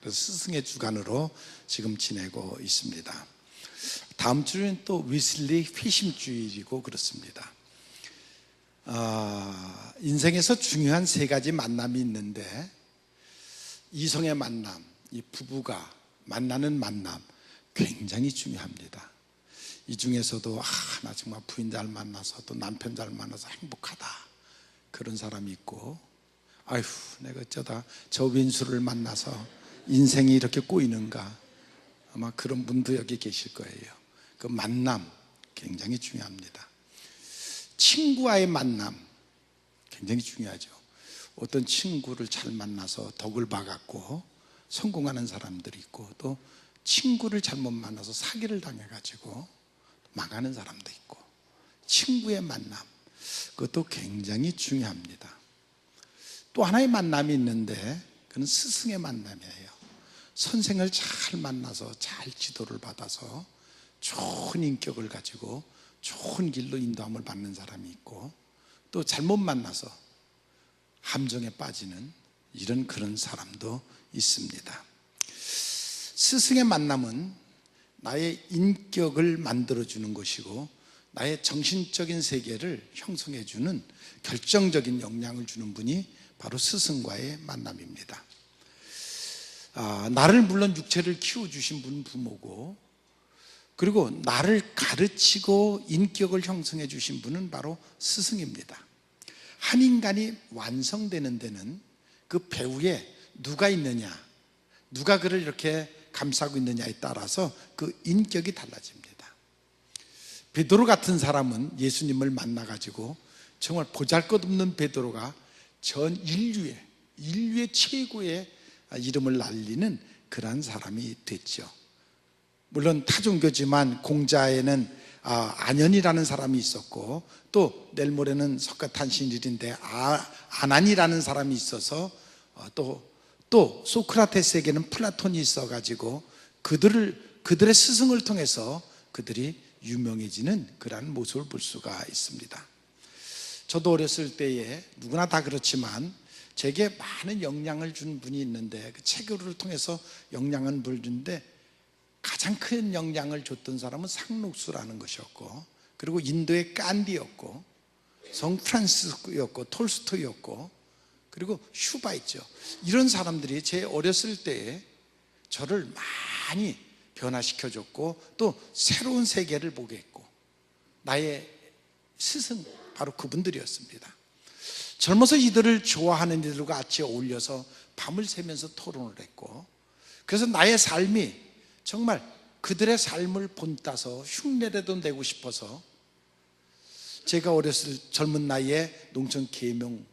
그래서 스승의 주간으로 지금 지내고 있습니다. 다음 주는 또 위슬리 회심주일이고 그렇습니다. 인생에서 중요한 세 가지 만남이 있는데, 이성의 만남, 이 부부가 만나는 만남 굉장히 중요합니다. 이 중에서도 나 정말 부인 잘 만나서 또 남편 잘 만나서 행복하다, 그런 사람이 있고, 아휴 내가 어쩌다 저 왼수를 만나서 인생이 이렇게 꼬이는가, 아마 그런 분도 여기 계실 거예요. 그 만남 굉장히 중요합니다. 친구와의 만남 굉장히 중요하죠. 어떤 친구를 잘 만나서 덕을 봐갖고 성공하는 사람들이 있고, 또 친구를 잘못 만나서 사기를 당해가지고 망하는 사람도 있고, 친구의 만남 그것도 굉장히 중요합니다. 또 하나의 만남이 있는데, 그건 스승의 만남이에요. 선생을 잘 만나서 잘 지도를 받아서 좋은 인격을 가지고 좋은 길로 인도함을 받는 사람이 있고, 또 잘못 만나서 함정에 빠지는 이런 그런 사람도 있습니다. 스승의 만남은 나의 인격을 만들어주는 것이고, 나의 정신적인 세계를 형성해주는 결정적인 영향을 주는 분이 바로 스승과의 만남입니다. 나를 물론 육체를 키워주신 분은 부모고, 그리고 나를 가르치고 인격을 형성해 주신 분은 바로 스승입니다. 한 인간이 완성되는 데는 그 배후에 누가 있느냐, 누가 그를 이렇게 감싸고 있느냐에 따라서 그 인격이 달라집니다. 베드로 같은 사람은 예수님을 만나가지고 정말 보잘것없는 베드로가 전 인류의 최고의 이름을 날리는 그러한 사람이 됐죠. 물론 타종교지만 공자에는 안현이라는 사람이 있었고, 또 내일 모레는 석가탄신일인데 아난이라는 사람이 있어서, 또 소크라테스에게는 플라톤이 있어가지고 그들의 스승을 통해서 그들이 유명해지는 그러한 모습을 볼 수가 있습니다. 저도 어렸을 때에 누구나 다 그렇지만 제게 많은 영향을 준 분이 있는데, 그 책을 통해서 영향을 주는데 가장 큰 영향을 줬던 사람은 상록수라는 것이었고, 그리고 인도의 깐디였고, 성 프란시스코였고, 톨스토이였고, 그리고 슈바 있죠. 이런 사람들이 제 어렸을 때에 저를 많이 변화시켜줬고, 또 새로운 세계를 보게 했고, 나의 스승 바로 그분들이었습니다. 젊어서 이들을 좋아하는 이들과 같이 어울려서 밤을 새면서 토론을 했고, 그래서 나의 삶이 정말 그들의 삶을 본따서 흉내라도 내고 싶어서 제가 어렸을 젊은 나이에 농촌 계명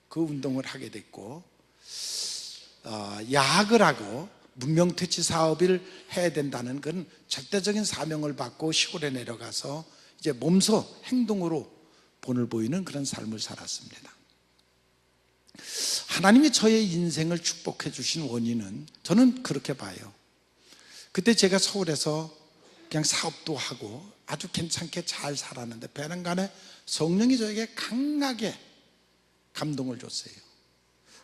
그 운동을 하게 됐고, 야학을 하고 문명퇴치 사업을 해야 된다는 그런 절대적인 사명을 받고 시골에 내려가서 이제 몸소 행동으로 본을 보이는 그런 삶을 살았습니다. 하나님이 저의 인생을 축복해 주신 원인은 저는 그렇게 봐요. 그때 제가 서울에서 그냥 사업도 하고 아주 괜찮게 잘 살았는데, 배는간에 성령이 저에게 강하게 감동을 줬어요.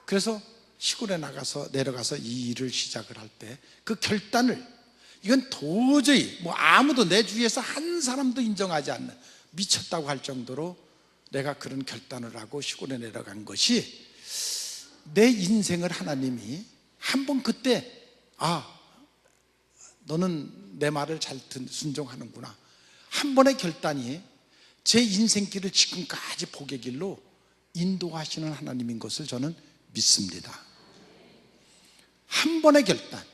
그래서 시골에 내려가서 이 일을 시작을 할 때 그 결단을, 이건 도저히 아무도 내 주위에서 한 사람도 인정하지 않는, 미쳤다고 할 정도로 내가 그런 결단을 하고 시골에 내려간 것이, 내 인생을 하나님이 한번 그때 너는 내 말을 잘 순종하는구나, 한 번의 결단이 제 인생길을 지금까지 복의 길로 인도하시는 하나님인 것을 저는 믿습니다. 한 번의 결단,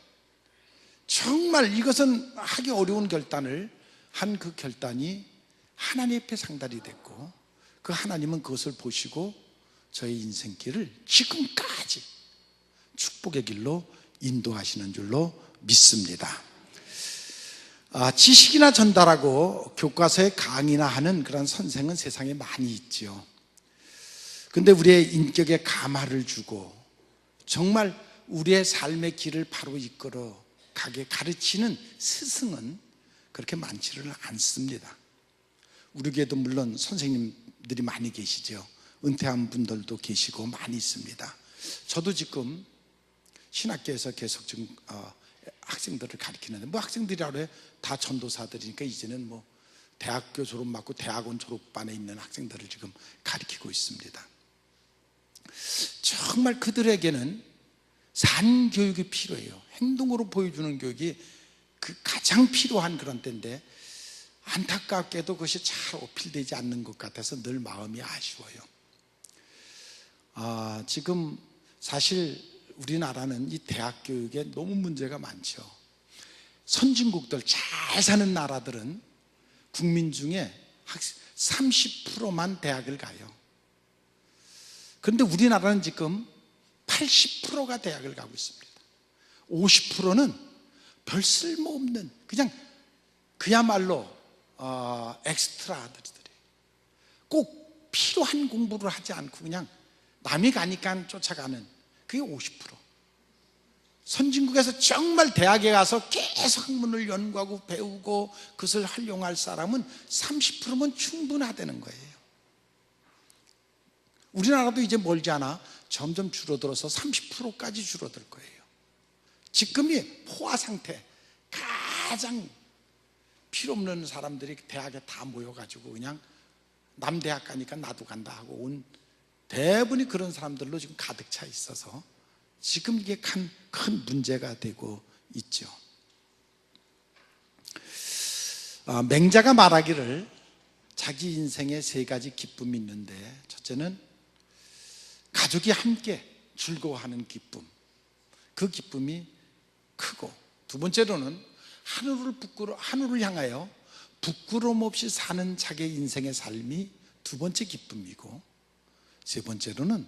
정말 이것은 하기 어려운 결단을 한 그 결단이 하나님 앞에 상달이 됐고, 그 하나님은 그것을 보시고 저의 인생길을 지금까지 축복의 길로 인도하시는 줄로 믿습니다. 지식이나 전달하고 교과서에 강의나 하는 그런 선생은 세상에 많이 있죠. 근데 우리의 인격에 감화를 주고 정말 우리의 삶의 길을 바로 이끌어 가게 가르치는 스승은 그렇게 많지를 않습니다. 우리 교회도 물론 선생님들이 많이 계시죠. 은퇴한 분들도 계시고 많이 있습니다. 저도 지금 신학교에서 계속 지금 학생들을 가르치는데, 뭐 학생들이라 그래, 다 전도사들이니까 이제는 뭐 대학교 졸업 맞고 대학원 졸업반에 있는 학생들을 지금 가르치고 있습니다. 정말 그들에게는 산 교육이 필요해요. 행동으로 보여주는 교육이 그 가장 필요한 그런 때인데, 안타깝게도 그것이 잘 어필되지 않는 것 같아서 늘 마음이 아쉬워요. 지금 사실 우리나라는 이 대학 교육에 너무 문제가 많죠. 선진국들, 잘 사는 나라들은 국민 중에 30%만 대학을 가요. 그런데 우리나라는 지금 80%가 대학을 가고 있습니다. 50%는 별 쓸모없는, 그야말로 엑스트라들이 꼭 필요한 공부를 하지 않고 그냥 남이 가니까 쫓아가는, 그게 50%. 선진국에서 정말 대학에 가서 계속 학문을 연구하고 배우고 그것을 활용할 사람은 30%면 충분하다는 거예요. 우리나라도 이제 멀지 않아 점점 줄어들어서 30%까지 줄어들 거예요. 지금이 포화 상태, 가장 필요 없는 사람들이 대학에 다 모여가지고 그냥 남 대학 가니까 나도 간다 하고 온 대부분이 그런 사람들로 지금 가득 차 있어서 지금 이게 큰 문제가 되고 있죠. 맹자가 말하기를 자기 인생에 3가지 기쁨이 있는데, 첫째는 가족이 함께 즐거워하는 기쁨, 그 기쁨이 크고, 두 번째로는 하늘을 향하여 부끄러움 없이 사는 자기 인생의 삶이 두 번째 기쁨이고, 세 번째로는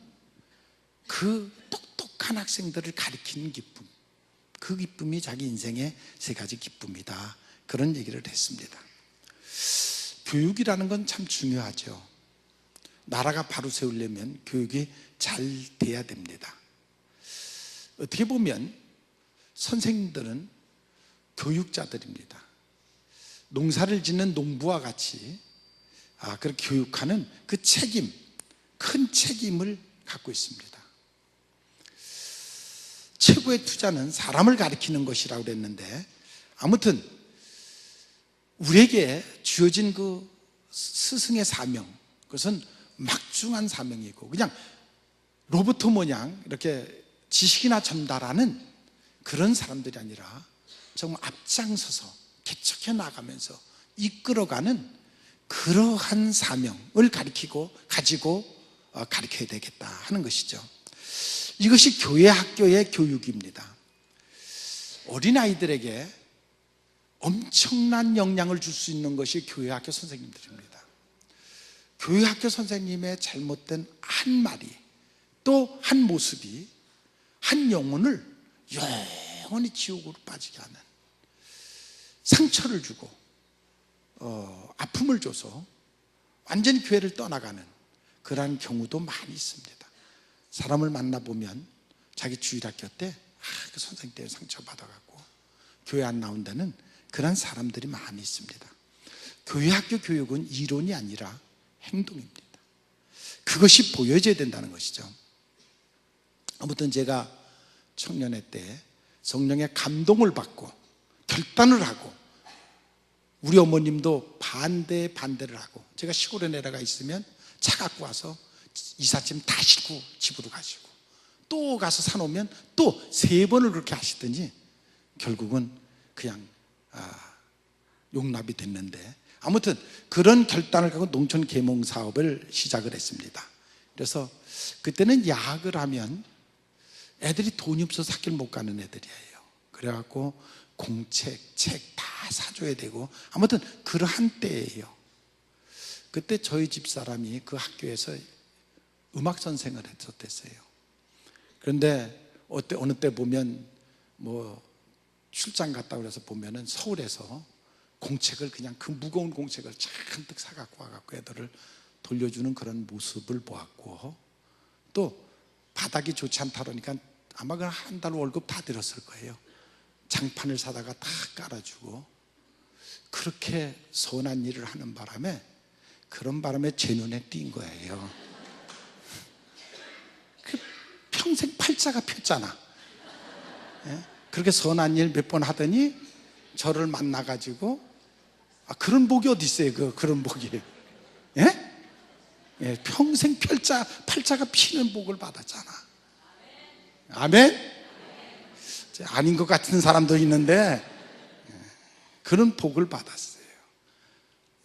그 똑똑한 학생들을 가르치는 기쁨, 그 기쁨이 자기 인생의 3가지 기쁨이다, 그런 얘기를 했습니다. 교육이라는 건 참 중요하죠. 나라가 바로 세우려면 교육이 잘 돼야 됩니다. 어떻게 보면 선생님들은 교육자들입니다. 농사를 짓는 농부와 같이 그렇게 교육하는 그 책임, 큰 책임을 갖고 있습니다. 최고의 투자는 사람을 가르치는 것이라고 그랬는데, 아무튼 우리에게 주어진 그 스승의 사명, 그것은 막중한 사명이고, 그냥 로봇 모양 이렇게 지식이나 전달하는 그런 사람들이 아니라 정말 앞장서서 개척해 나가면서 이끌어가는 그러한 사명을 가지고 가르쳐야 되겠다 하는 것이죠. 이것이 교회 학교의 교육입니다. 어린아이들에게 엄청난 영향을 줄 수 있는 것이 교회 학교 선생님들입니다. 교회 학교 선생님의 잘못된 한 말이, 또 한 모습이 한 영혼을 영원히 지옥으로 빠지게 하는, 상처를 주고 아픔을 줘서 완전히 교회를 떠나가는 그러한 경우도 많이 있습니다. 사람을 만나보면 자기 주일학교 때 그 선생님 때문에 상처받아갖고 교회 안 나온다는 그런 사람들이 많이 있습니다. 교회 학교 교육은 이론이 아니라 행동입니다. 그것이 보여져야 된다는 것이죠. 아무튼 제가 청년회 때 성령의 감동을 받고 결단을 하고, 우리 어머님도 반대를 하고, 제가 시골에 내려가 있으면 차 갖고 와서 이삿짐 다 싣고 집으로 가시고, 또 가서 사놓으면 또 3번을 그렇게 하시더니 결국은 그냥 용납이 됐는데, 아무튼 그런 결단을 갖고 농촌 계몽 사업을 시작을 했습니다. 그래서 그때는 야학을 하면 애들이 돈이 없어서 학교를 못 가는 애들이에요. 그래갖고 공책, 책 다 사줘야 되고, 아무튼 그러한 때예요. 그때 저희 집사람이 그 학교에서 음악 선생을 했었댔어요. 그런데 어느 때 보면 뭐 출장 갔다 그래서 보면은 서울에서 공책을, 그냥 그 무거운 공책을 잔뜩 사갖고 와갖고 애들을 돌려주는 그런 모습을 보았고, 또 바닥이 좋지 않다 그러니까 아마 그 한 달 월급 다 들었을 거예요. 장판을 사다가 다 깔아주고, 그렇게 선한 일을 하는 바람에, 그런 바람에 제 눈에 띈 거예요. 그 평생 팔자가 폈잖아. 예? 그렇게 선한 일 몇 번 하더니 저를 만나가지고, 그런 복이 어디 있어요? 그런 복이. 예? 예, 평생 팔자가 피는 복을 받았잖아. 아멘? 아닌 것 같은 사람도 있는데 그런 복을 받았어요.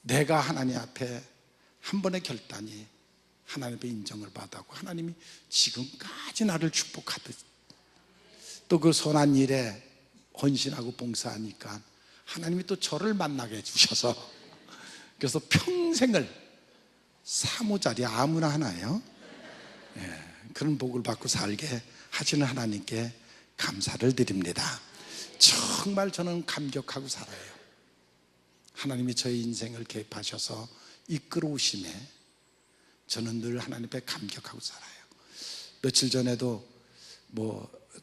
내가 하나님 앞에 한 번의 결단이 하나님의 인정을 받았고, 하나님이 지금까지 나를 축복하듯 또 그 선한 일에 헌신하고 봉사하니까 하나님이 또 저를 만나게 해주셔서, 그래서 평생을 사모자리 아무나 하나요? 예, 그런 복을 받고 살게 하시는 하나님께 감사를 드립니다. 정말 저는 감격하고 살아요. 하나님이 저의 인생을 개입하셔서 이끌어오심에 저는 늘 하나님 앞에 감격하고 살아요. 며칠 전에도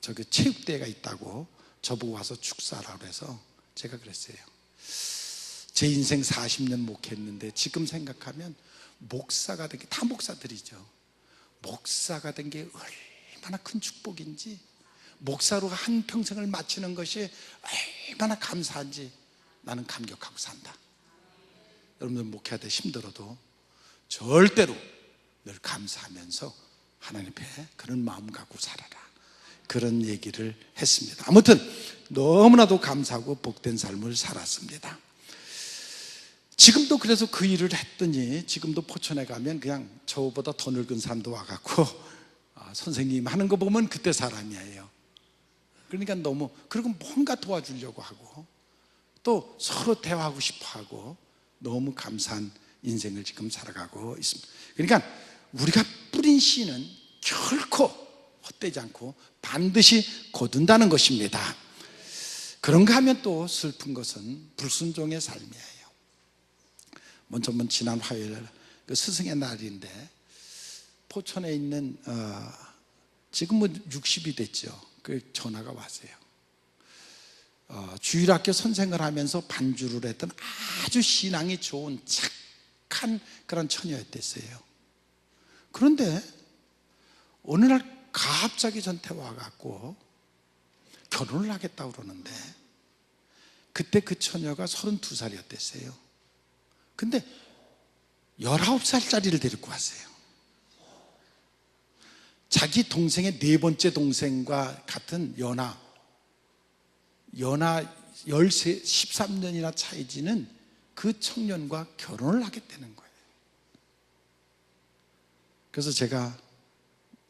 저기 체육대회가 있다고 저보고 와서 축사라고 해서 제가 그랬어요. 제 인생 40년 목회했는데 지금 생각하면 목사가 된 게, 다 목사들이죠. 목사가 된 게 얼마나 큰 축복인지, 목사로 한 평생을 마치는 것이 얼마나 감사한지 나는 감격하고 산다. 여러분들 목회하다 힘들어도 절대로 늘 감사하면서 하나님 앞에 그런 마음 갖고 살아라, 그런 얘기를 했습니다. 아무튼 너무나도 감사하고 복된 삶을 살았습니다. 지금도 그래서 그 일을 했더니 지금도 포천에 가면 그냥 저보다 더 늙은 사람도 와갖고 선생님 하는 거 보면 그때 사람이에요. 그러니까 너무, 그리고 뭔가 도와주려고 하고 또 서로 대화하고 싶어 하고 너무 감사한 인생을 지금 살아가고 있습니다. 그러니까 우리가 뿌린 씨는 결코 헛되지 않고 반드시 거둔다는 것입니다. 그런가 하면 또 슬픈 것은 불순종의 삶이에요. 먼저 지난 화요일 그 스승의 날인데 포천에 있는 지금 60이 됐죠. 그 전화가 왔어요. 주일학교 선생을 하면서 반주를 했던 아주 신앙이 좋은 착한 그런 처녀였댔어요. 그런데 어느 날 갑자기 저한테 와갖고 결혼을 하겠다고 그러는데, 그때 그 처녀가 32살이었댔어요. 근데 19살짜리를 데리고 왔어요. 자기 동생의 네 번째 동생과 같은 연하 13년이나 차이 지는 그 청년과 결혼을 하겠다는 거예요. 그래서 제가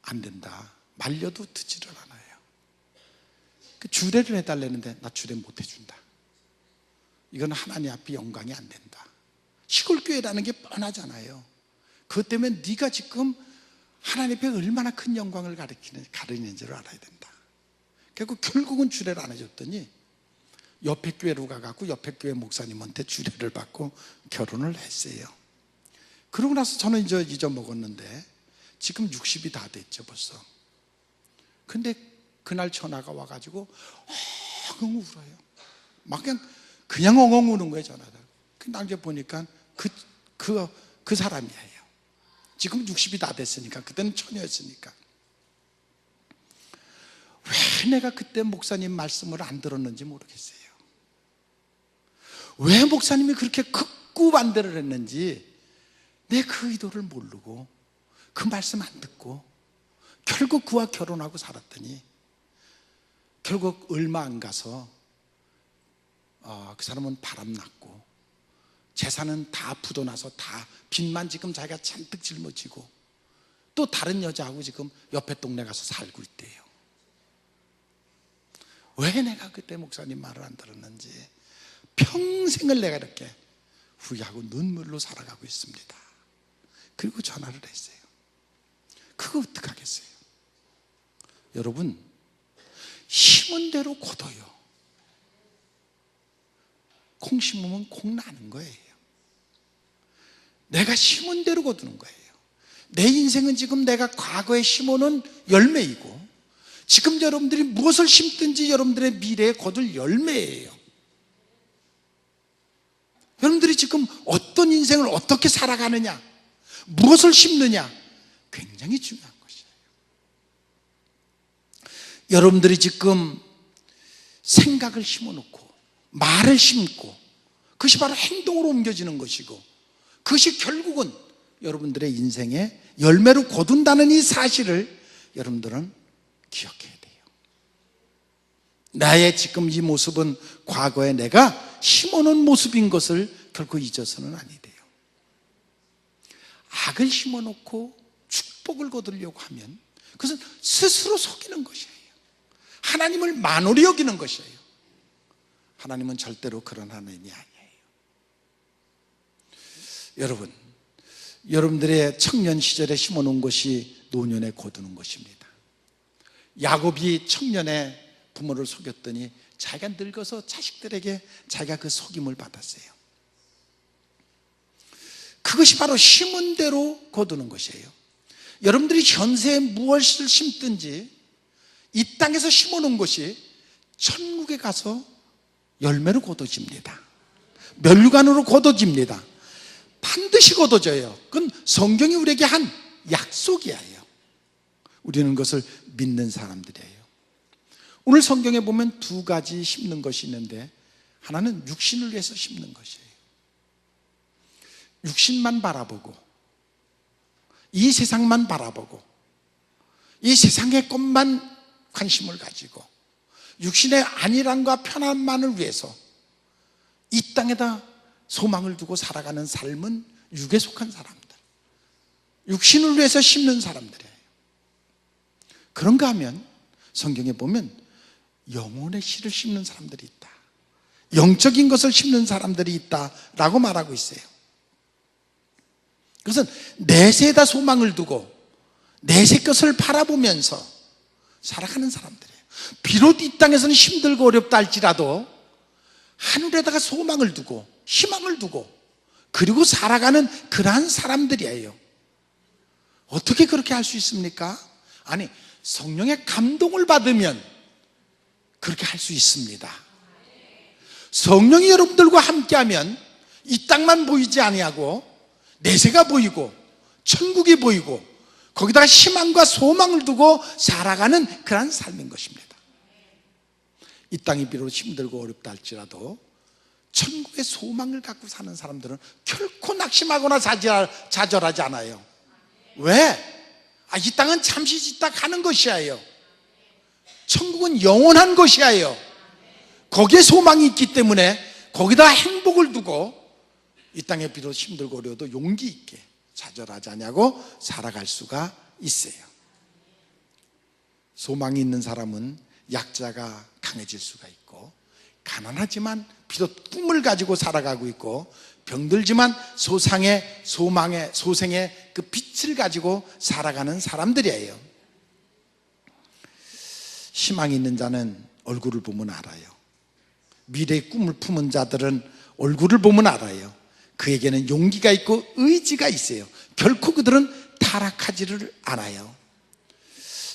안 된다, 말려도 듣지를 않아요. 그 주례를 해달라는데 나 주례 못 해준다. 이건 하나님 앞에 영광이 안 된다. 시골교회라는 게 뻔하잖아요. 그것 때문에 네가 지금 하나님 앞에 얼마나 큰 영광을 가리는지를 알아야 된다. 결국은 주례를 안 해줬더니 옆에 교회로 가갖고 옆에 교회 목사님한테 주례를 받고 결혼을 했어요. 그러고 나서 저는 이제 잊어먹었는데 지금 60이 다 됐죠 벌써. 근데 그날 전화가 와가지고 엉엉 울어요. 막 그냥 엉엉 우는 거예요, 전화를. 나중에 보니까 그 사람이에요. 지금 60이 다 됐으니까, 그때는 처녀였으니까. 왜 내가 그때 목사님 말씀을 안 들었는지 모르겠어요. 왜 목사님이 그렇게 극구 반대를 했는지 내 그 의도를 모르고 그 말씀 안 듣고 결국 그와 결혼하고 살았더니 결국 얼마 안 가서 그 사람은 바람났고 재산은 다 부도나서 다 빚만 지금 자기가 잔뜩 짊어지고 또 다른 여자하고 지금 옆에 동네 가서 살고 있대요. 왜 내가 그때 목사님 말을 안 들었는지 평생을 내가 이렇게 후회하고 눈물로 살아가고 있습니다. 그리고 전화를 했어요. 그거 어떡하겠어요? 여러분, 심은 대로 거둬요. 콩 심으면 콩 나는 거예요. 내가 심은 대로 거두는 거예요. 내 인생은 지금 내가 과거에 심어놓은 열매이고 지금 여러분들이 무엇을 심든지 여러분들의 미래에 거둘 열매예요. 여러분들이 지금 어떤 인생을 어떻게 살아가느냐, 무엇을 심느냐, 굉장히 중요한 것이에요. 여러분들이 지금 생각을 심어놓고 말을 심고 그것이 바로 행동으로 옮겨지는 것이고 그것이 결국은 여러분들의 인생에 열매로 거둔다는 이 사실을 여러분들은 기억해야 돼요. 나의 지금 이 모습은 과거에 내가 심어놓은 모습인 것을 결코 잊어서는 아니 돼요. 악을 심어놓고 축복을 거두려고 하면 그것은 스스로 속이는 것이에요. 하나님을 만홀히 여기는 것이에요. 하나님은 절대로 그런 하나님이 아니에요. 여러분, 여러분들의 청년 시절에 심어놓은 것이 노년에 거두는 것입니다. 야곱이 청년에 부모를 속였더니 자기가 늙어서 자식들에게 자기가 그 속임을 받았어요. 그것이 바로 심은 대로 거두는 것이에요. 여러분들이 현세에 무엇을 심든지 이 땅에서 심어놓은 것이 천국에 가서 열매로 거둬집니다. 멸류관으로 거둬집니다. 반드시 거둬져요. 그건 성경이 우리에게 한 약속이에요. 우리는 그것을 믿는 사람들이에요. 오늘 성경에 보면 두 가지 심는 것이 있는데 하나는 육신을 위해서 심는 것이에요. 육신만 바라보고 이 세상만 바라보고 이 세상의 것만 관심을 가지고 육신의 안일함과 편안만을 위해서 이 땅에다 소망을 두고 살아가는 삶은 육에 속한 사람들, 육신을 위해서 심는 사람들이에요. 그런가 하면 성경에 보면 영혼의 씨를 심는 사람들이 있다, 영적인 것을 심는 사람들이 있다라고 말하고 있어요. 그것은 내세에다 소망을 두고 내세 것을 바라보면서 살아가는 사람들이에요. 비록 이 땅에서는 힘들고 어렵다 할지라도 하늘에다가 소망을 두고 희망을 두고 그리고 살아가는 그러한 사람들이에요. 어떻게 그렇게 할 수 있습니까? 아니, 성령의 감동을 받으면 그렇게 할 수 있습니다. 성령이 여러분들과 함께하면 이 땅만 보이지 아니하고 내세가 보이고 천국이 보이고 거기다가 희망과 소망을 두고 살아가는 그러한 삶인 것입니다. 이 땅이 비록 힘들고 어렵다 할지라도 천국의 소망을 갖고 사는 사람들은 결코 낙심하거나 좌절하지 않아요. 왜? 이 땅은 잠시 있다 가는 것이에요. 천국은 영원한 것이에요. 거기에 소망이 있기 때문에 거기다 행복을 두고 이 땅에 비록 힘들고 어려워도 용기 있게 좌절하지 않냐고 살아갈 수가 있어요. 소망이 있는 사람은 약자가 강해질 수가 있고, 가난하지만 비록 꿈을 가지고 살아가고 있고, 병들지만 소생의 그 빛을 가지고 살아가는 사람들이에요. 희망이 있는 자는 얼굴을 보면 알아요. 미래의 꿈을 품은 자들은 얼굴을 보면 알아요. 그에게는 용기가 있고 의지가 있어요. 결코 그들은 타락하지를 않아요.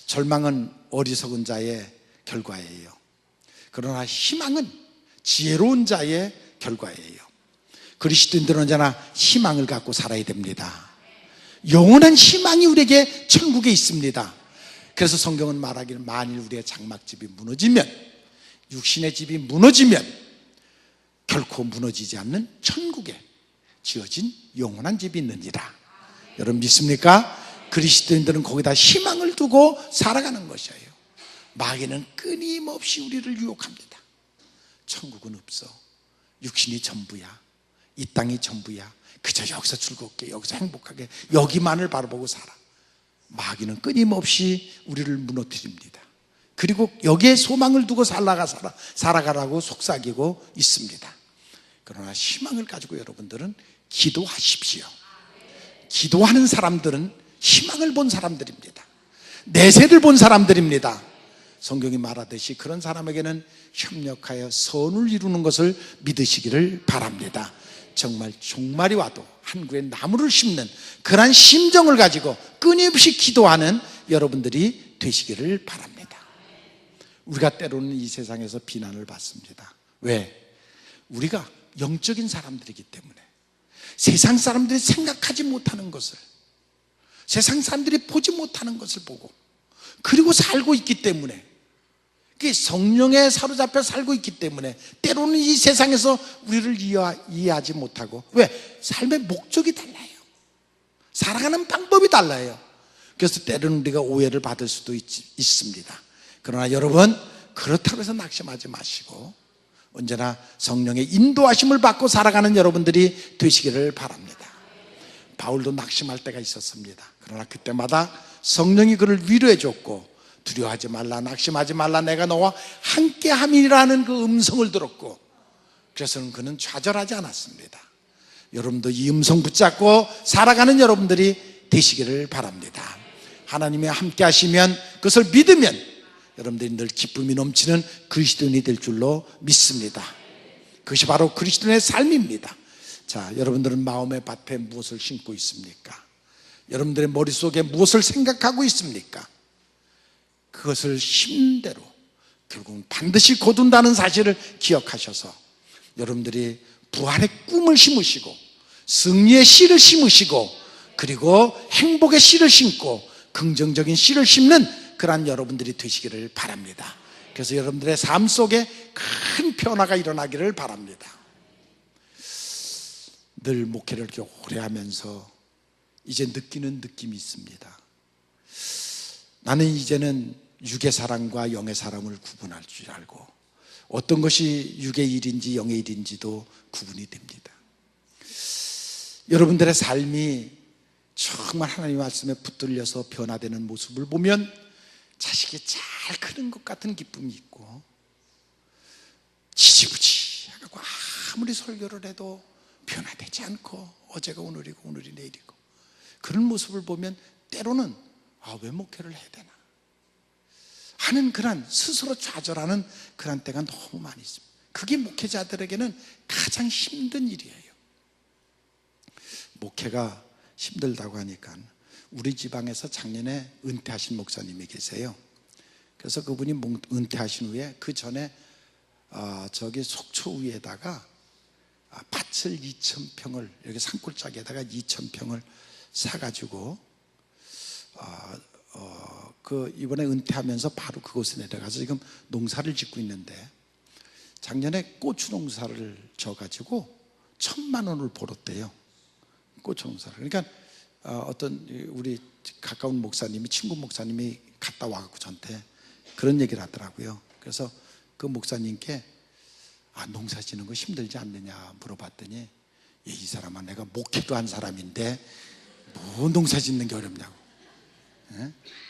절망은 어리석은 자의 결과예요. 그러나 희망은 지혜로운 자의 결과예요. 그리스도인들은 언제나 희망을 갖고 살아야 됩니다. 영원한 희망이 우리에게 천국에 있습니다. 그래서 성경은 말하기를 만일 우리의 장막집이 무너지면, 육신의 집이 무너지면 결코 무너지지 않는 천국에 지어진 영원한 집이 있느니라. 여러분 믿습니까? 그리스도인들은 거기다 희망을 두고 살아가는 것이에요. 마귀는 끊임없이 우리를 유혹합니다. 천국은 없어. 육신이 전부야. 이 땅이 전부야. 그저 여기서 즐겁게, 여기서 행복하게, 여기만을 바라보고 살아. 마귀는 끊임없이 우리를 무너뜨립니다. 그리고 여기에 소망을 두고 살아가라고 속삭이고 있습니다. 그러나 희망을 가지고 여러분들은 기도하십시오. 기도하는 사람들은 희망을 본 사람들입니다. 내세를 본 사람들입니다. 성경이 말하듯이 그런 사람에게는 협력하여 선을 이루는 것을 믿으시기를 바랍니다. 정말 종말이 와도 한 그루의 나무를 심는 그러한 심정을 가지고 끊임없이 기도하는 여러분들이 되시기를 바랍니다. 우리가 때로는 이 세상에서 비난을 받습니다. 왜? 우리가 영적인 사람들이기 때문에 세상 사람들이 생각하지 못하는 것을, 세상 사람들이 보지 못하는 것을 보고 그리고 살고 있기 때문에 그게 성령에 사로잡혀 살고 있기 때문에 때로는 이 세상에서 우리를 이해하지 못하고, 왜? 삶의 목적이 달라요. 살아가는 방법이 달라요. 그래서 때로는 우리가 오해를 받을 수도 있습니다. 그러나 여러분, 그렇다고 해서 낙심하지 마시고 언제나 성령의 인도하심을 받고 살아가는 여러분들이 되시기를 바랍니다. 바울도 낙심할 때가 있었습니다. 그러나 그때마다 성령이 그를 위로해 줬고, 두려워하지 말라, 낙심하지 말라, 내가 너와 함께함이라는 그 음성을 들었고, 그래서는 그는 좌절하지 않았습니다. 여러분도 이 음성 붙잡고 살아가는 여러분들이 되시기를 바랍니다. 하나님이 함께 하시면, 그것을 믿으면 여러분들이 늘 기쁨이 넘치는 그리스도인이 될 줄로 믿습니다. 그것이 바로 그리스도인의 삶입니다. 자, 여러분들은 마음의 밭에 무엇을 심고 있습니까? 여러분들의 머릿속에 무엇을 생각하고 있습니까? 그것을 심는 대로 결국은 반드시 거둔다는 사실을 기억하셔서 여러분들이 부활의 꿈을 심으시고 승리의 씨를 심으시고 그리고 행복의 씨를 심고 긍정적인 씨를 심는 그러한 여러분들이 되시기를 바랍니다. 그래서 여러분들의 삶 속에 큰 변화가 일어나기를 바랍니다. 늘 목회를 이렇게 오래 하면서 이제 느끼는 느낌이 있습니다. 나는 이제는 육의 사랑과 영의 사랑을 구분할 줄 알고, 어떤 것이 육의 일인지 영의 일인지도 구분이 됩니다. 여러분들의 삶이 정말 하나님의 말씀에 붙들려서 변화되는 모습을 보면 자식이 잘 크는 것 같은 기쁨이 있고, 지지부지하고 아무리 설교를 해도 변화되지 않고 어제가 오늘이고 오늘이 내일이고, 그런 모습을 보면 때로는 왜 목회를 해야 되나 하는 그런 스스로 좌절하는 그런 때가 너무 많이 있습니다. 그게 목회자들에게는 가장 힘든 일이에요. 목회가 힘들다고 하니까 우리 지방에서 작년에 은퇴하신 목사님이 계세요. 그래서 그분이 은퇴하신 후에 그 전에 저기 속초 위에다가 밭을 2,000평을, 여기 산골짜기에다가 2,000평을 사가지고 이번에 은퇴하면서 바로 그곳에 내려가서 지금 농사를 짓고 있는데, 작년에 고추 농사를 져가지고 1,000만 원을 벌었대요. 고추 농사를. 그러니까 어떤 우리 가까운 목사님이, 친구 목사님이 갔다 와갖고 저한테 그런 얘기를 하더라고요. 그래서 그 목사님께 농사 지는 거 힘들지 않느냐 물어봤더니, 이 사람아, 내가 목회도 한 사람인데 뭐 농사 짓는 게 어렵냐고.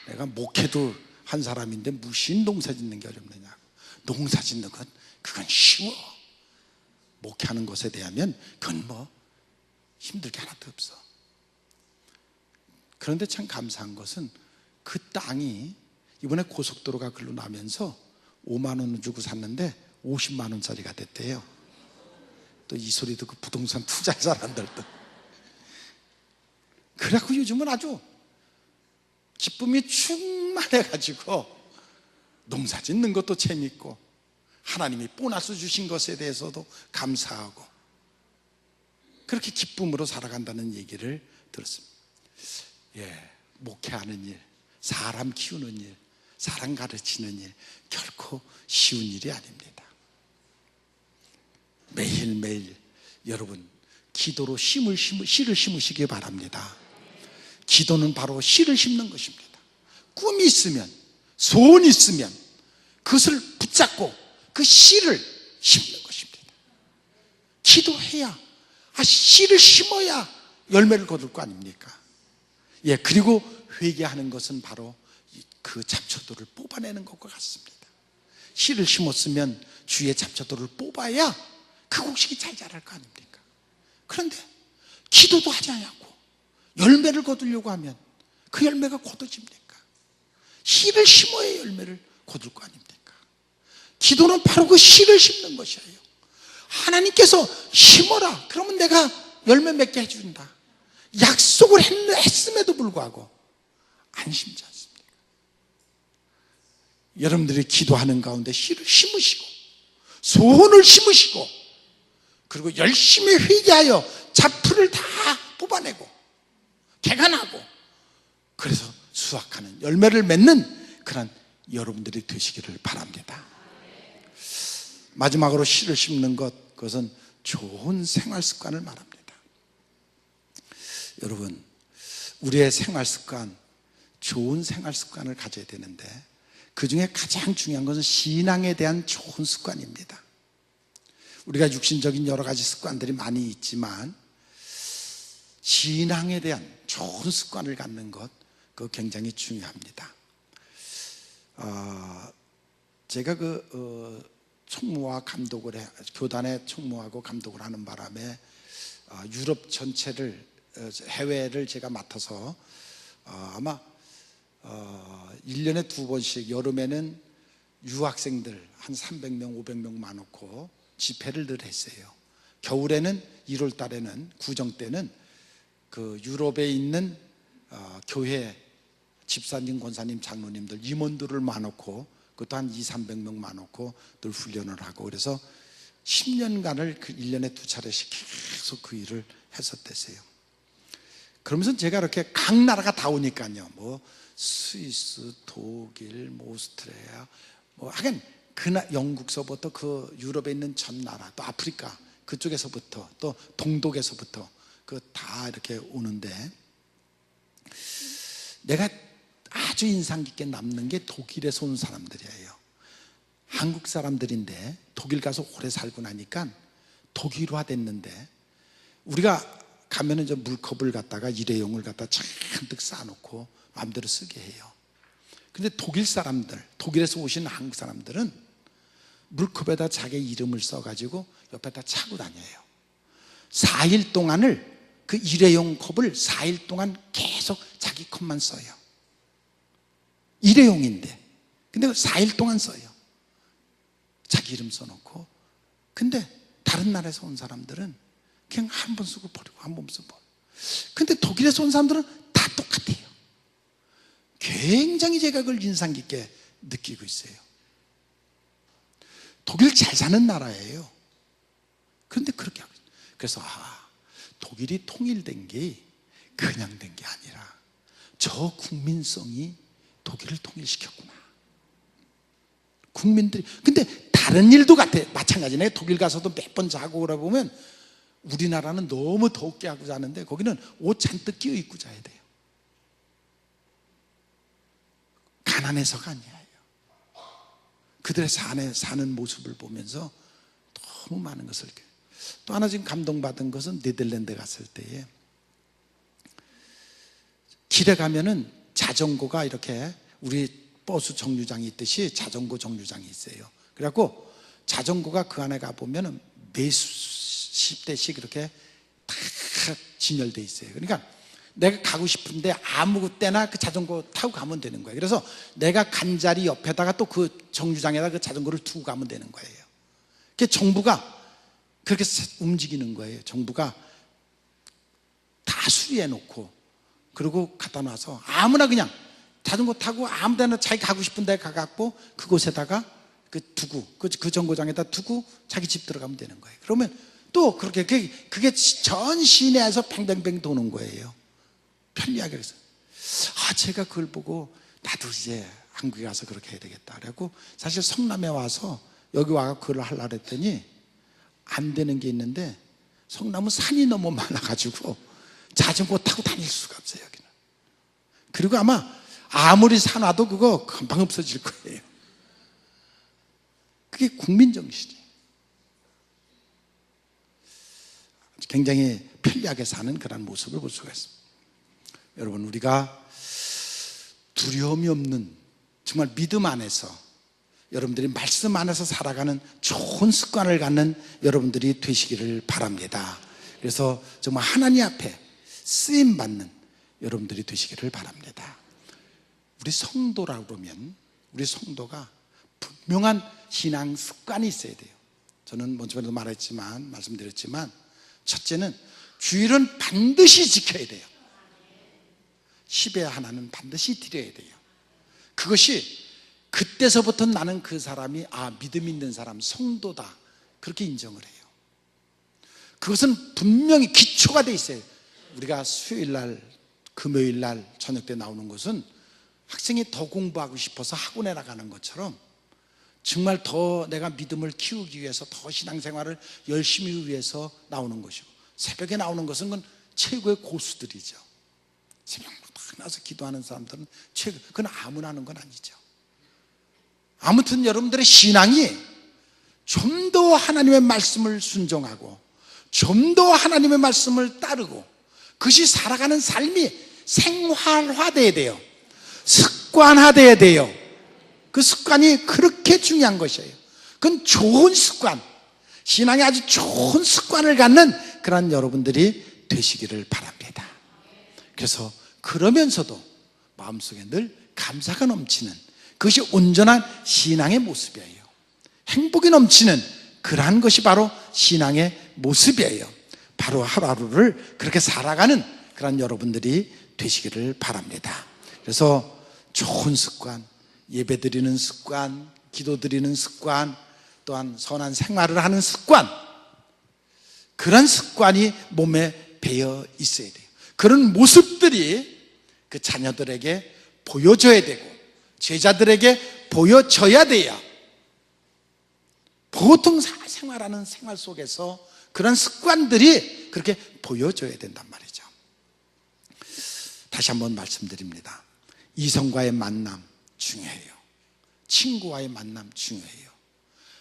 내가 목회도 한 사람인데 무슨 농사 짓는 게 어렵느냐고. 농사 짓는 건 그건 쉬워. 목회하는 것에 대하면 그건 뭐 힘들 게 하나도 없어. 그런데 참 감사한 것은 그 땅이 이번에 고속도로가 글로 나면서 5만 원 주고 샀는데 50만 원짜리가 됐대요. 또 이 소리 듣고 부동산 투자할 사람들도. 그래갖고 요즘은 아주 기쁨이 충만해가지고 농사 짓는 것도 재밌고, 하나님이 보너스 주신 것에 대해서도 감사하고, 그렇게 기쁨으로 살아간다는 얘기를 들었습니다. 목회하는 일, 사람 키우는 일, 사람 가르치는 일, 결코 쉬운 일이 아닙니다. 매일매일 여러분 기도로 씨를 심으시기 바랍니다. 기도는 바로 씨를 심는 것입니다. 꿈이 있으면, 소원이 있으면 그것을 붙잡고 그 씨를 심는 것입니다. 기도해야, 씨를 심어야 열매를 거둘 거 아닙니까? 그리고 회개하는 것은 바로 그 잡초들을 뽑아내는 것과 같습니다. 씨를 심었으면 주위의 잡초들을 뽑아야 그 곡식이 잘 자랄 거 아닙니까? 그런데 기도도 하지 않고 열매를 거두려고 하면 그 열매가 거둬집니까? 씨를 심어야 열매를 거둘 거 아닙니까? 기도는 바로 그 씨를 심는 것이에요. 하나님께서 심어라, 그러면 내가 열매 맺게 해준다, 약속을 했음에도 불구하고 안 심지 않습니까? 여러분들이 기도하는 가운데 씨를 심으시고 소원을 심으시고, 그리고 열심히 회개하여 잡풀을 다 뽑아내고 개간하고, 그래서 수확하는 열매를 맺는 그런 여러분들이 되시기를 바랍니다. 마지막으로 씨를 심는 것, 그것은 좋은 생활 습관을 말합니다. 여러분, 우리의 생활 습관, 좋은 생활 습관을 가져야 되는데 그 중에 가장 중요한 것은 신앙에 대한 좋은 습관입니다. 우리가 육신적인 여러 가지 습관들이 많이 있지만 신앙에 대한 좋은 습관을 갖는 것, 그거 굉장히 중요합니다. 제가 총무와 감독을 교단에 총무하고 감독을 하는 바람에 유럽 전체를, 해외를 제가 맡아서 아마 1년에 2번씩, 여름에는 유학생들 한 300명, 500명 많고 집회를 늘 했어요. 겨울에는 1월 달에는, 구정 때는 그 유럽에 있는 교회 집사님, 권사님, 장로님들, 임원들을 많고 그것도 한 200~300명 많고 늘 훈련을 하고, 그래서 10년간을 그 1년에 2차례씩 계속 그 일을 했었댔어요. 그러면서 제가 이렇게 각 나라가 다 오니까요, 뭐 스위스, 독일, 뭐 오스트리아, 뭐 하긴 영국서부터 그 유럽에 있는 전 나라, 또 아프리카 그쪽에서부터, 또 동독에서부터 그 다 이렇게 오는데, 내가 아주 인상 깊게 남는 게 독일에서 온 사람들이에요. 한국 사람들인데 독일 가서 오래 살고 나니까 독일화 됐는데, 우리가 가면은 저 물컵을 갖다가 일회용을 갖다 잔뜩 쌓아놓고 마음대로 쓰게 해요. 근데 독일 사람들, 독일에서 오신 한국 사람들은 물컵에다 자기 이름을 써가지고 옆에다 차고 다녀요. 4일 동안을, 그 일회용 컵을 4일 동안 계속 자기 컵만 써요. 일회용인데, 근데 4일 동안 써요. 자기 이름 써놓고. 근데 다른 나라에서 온 사람들은 그냥 한 번 쓰고 버리고 한 번 쓰고. 근데 독일에서 온 사람들은 다 똑같아요. 굉장히 제가 그걸 인상 깊게 느끼고 있어요. 독일 잘 사는 나라예요. 그런데 그렇게 하고 있어요. 그래서 독일이 통일된 게 그냥 된 게 아니라 저 국민성이 독일을 통일시켰구나. 국민들이, 근데 다른 일도 같아. 마찬가지네. 독일 가서도 몇 번 자고 그러다 보면 우리나라는 너무 덥게 하고 자는데 거기는 옷 잔뜩 끼워 입고 자야 돼요. 가난해서가 아니에요. 그들의 사는 모습을 보면서 너무 많은 것을. 또 하나 지금 감동받은 것은 네덜란드 갔을 때에 길에 가면은 자전거가 이렇게, 우리 버스 정류장이 있듯이 자전거 정류장이 있어요. 그래갖고 자전거가 그 안에 가보면은 몇십 대씩 이렇게 다 진열돼 있어요. 그러니까 내가 가고 싶은데 아무 때나 그 자전거 타고 가면 되는 거예요. 그래서 내가 간 자리 옆에다가 또 그 정류장에다 그 자전거를 두고 가면 되는 거예요. 그 정부가 그렇게 움직이는 거예요. 정부가 다 수리해 놓고, 그리고 갖다 놔서 아무나 그냥 자전거 타고 아무 데나 자기 가고 싶은 데 가갖고 그곳에다가 두고, 그 정거장에다 두고 자기 집 들어가면 되는 거예요. 그러면 또 그렇게 그게 전 시내에서 뱅뱅뱅 도는 거예요. 편리하게. 그래서 제가 그걸 보고 나도 이제 한국에 가서 그렇게 해야 되겠다. 그래갖고 사실 성남에 와서 여기 와서 그걸 하려고 했더니 안 되는 게 있는데, 성남은 산이 너무 많아가지고 자전거 타고 다닐 수가 없어요, 여기는. 그리고 아무리 사놔도 그거 금방 없어질 거예요. 그게 국민정신이에요. 굉장히 편리하게 사는 그런 모습을 볼 수가 있습니다. 여러분, 우리가 두려움이 없는, 정말 믿음 안에서, 여러분들이 말씀 안에서 살아가는 좋은 습관을 갖는 여러분들이 되시기를 바랍니다. 그래서 정말 하나님 앞에 쓰임받는 여러분들이 되시기를 바랍니다. 우리 성도라고 그러면 우리 성도가 분명한 신앙 습관이 있어야 돼요. 저는 먼저도 말씀드렸지만 첫째는 주일은 반드시 지켜야 돼요. 10의 하나는 반드시 드려야 돼요. 그것이 그때서부터 나는 그 사람이 믿음 있는 사람, 성도다, 그렇게 인정을 해요. 그것은 분명히 기초가 돼 있어요. 우리가 수요일날, 금요일날 저녁 때 나오는 것은 학생이 더 공부하고 싶어서 학원에 나가는 것처럼 정말 더 내가 믿음을 키우기 위해서 더 신앙생활을 열심히 위해서 나오는 것이고, 새벽에 나오는 것은 그건 최고의 고수들이죠. 새벽마다 나서 기도하는 사람들은 그건 아무나 하는 건 아니죠. 아무튼 여러분들의 신앙이 좀 더 하나님의 말씀을 순종하고 좀 더 하나님의 말씀을 따르고 그것이 살아가는 삶이 생활화돼야 돼요. 습관화돼야 돼요. 그 습관이 그렇게 중요한 것이에요. 그건 좋은 습관, 신앙에 아주 좋은 습관을 갖는 그런 여러분들이 되시기를 바랍니다. 그래서 그러면서도 마음속에 늘 감사가 넘치는 그것이 온전한 신앙의 모습이에요. 행복이 넘치는 그러한 것이 바로 신앙의 모습이에요. 바로 하루하루를 그렇게 살아가는 그런 여러분들이 되시기를 바랍니다. 그래서 좋은 습관, 예배드리는 습관, 기도드리는 습관, 또한 선한 생활을 하는 습관, 그런 습관이 몸에 배어 있어야 돼요. 그런 모습들이 그 자녀들에게 보여줘야 되고 제자들에게 보여져야 돼요. 보통 생활하는 생활 속에서 그런 습관들이 그렇게 보여줘야 된단 말이죠. 다시 한번 말씀드립니다. 이성과의 만남 중요해요. 친구와의 만남 중요해요.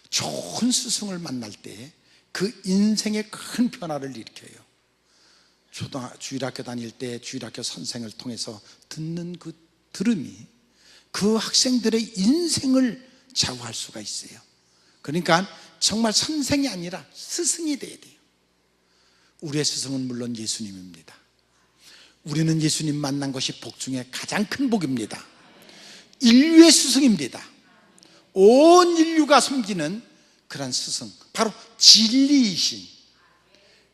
좋은 스승을 만날 때 그 인생에 큰 변화를 일으켜요. 주일학교 다닐 때 주일학교 선생을 통해서 듣는 그 들음이 그 학생들의 인생을 좌우할 수가 있어요. 그러니까 정말 선생이 아니라 스승이 돼야 돼요. 우리의 스승은 물론 예수님입니다. 우리는 예수님 만난 것이 복 중에 가장 큰 복입니다. 인류의 스승입니다. 온 인류가 섬기는 그런 스승, 바로 진리이신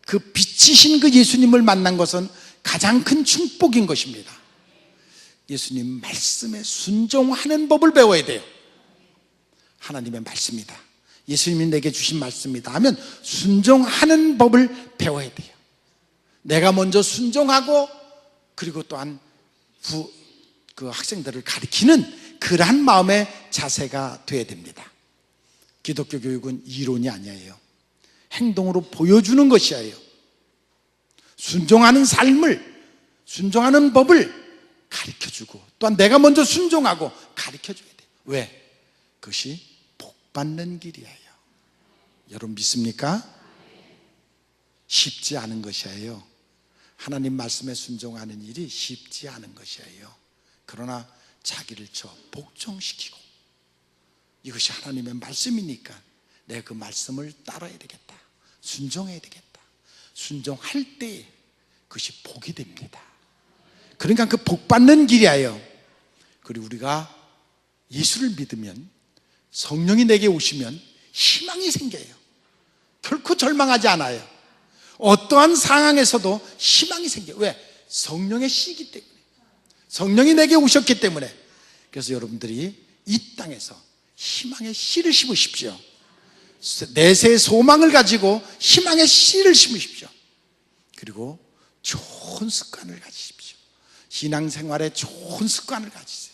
그 빛이신 그 예수님을 만난 것은 가장 큰 축복인 것입니다. 예수님 말씀에 순종하는 법을 배워야 돼요. 하나님의 말씀이다, 예수님이 내게 주신 말씀이다 하면 순종하는 법을 배워야 돼요. 내가 먼저 순종하고 그리고 또한 그 학생들을 가르치는 그러한 마음의 자세가 되어야 됩니다. 기독교 교육은 이론이 아니에요. 행동으로 보여주는 것이에요. 순종하는 삶을, 순종하는 법을 가르쳐주고 또한 내가 먼저 순종하고 가르쳐줘야 돼요. 왜? 그것이 복받는 길이에요. 여러분 믿습니까? 쉽지 않은 것이에요. 하나님 말씀에 순종하는 일이 쉽지 않은 것이에요. 그러나 자기를 복종시키고 이것이 하나님의 말씀이니까 내가 그 말씀을 따라야 되겠다, 순종해야 되겠다. 순종할 때 그것이 복이 됩니다. 그러니까 그 복받는 길이에요. 그리고 우리가 예수를 믿으면, 성령이 내게 오시면 희망이 생겨요. 결코 절망하지 않아요. 어떠한 상황에서도 희망이 생겨요. 왜? 성령의 씨이기 때문에, 성령이 내게 오셨기 때문에. 그래서 여러분들이 이 땅에서 희망의 씨를 심으십시오. 내세의 소망을 가지고 희망의 씨를 심으십시오. 그리고 좋은 습관을 가지십시오. 신앙생활에 좋은 습관을 가지세요.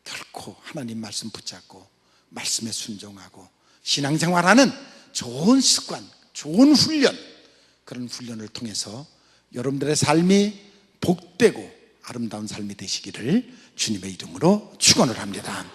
결코 하나님 말씀 붙잡고 말씀에 순종하고 신앙생활하는 좋은 습관, 좋은 훈련, 그런 훈련을 통해서 여러분들의 삶이 복되고 아름다운 삶이 되시기를 주님의 이름으로 축원을 합니다.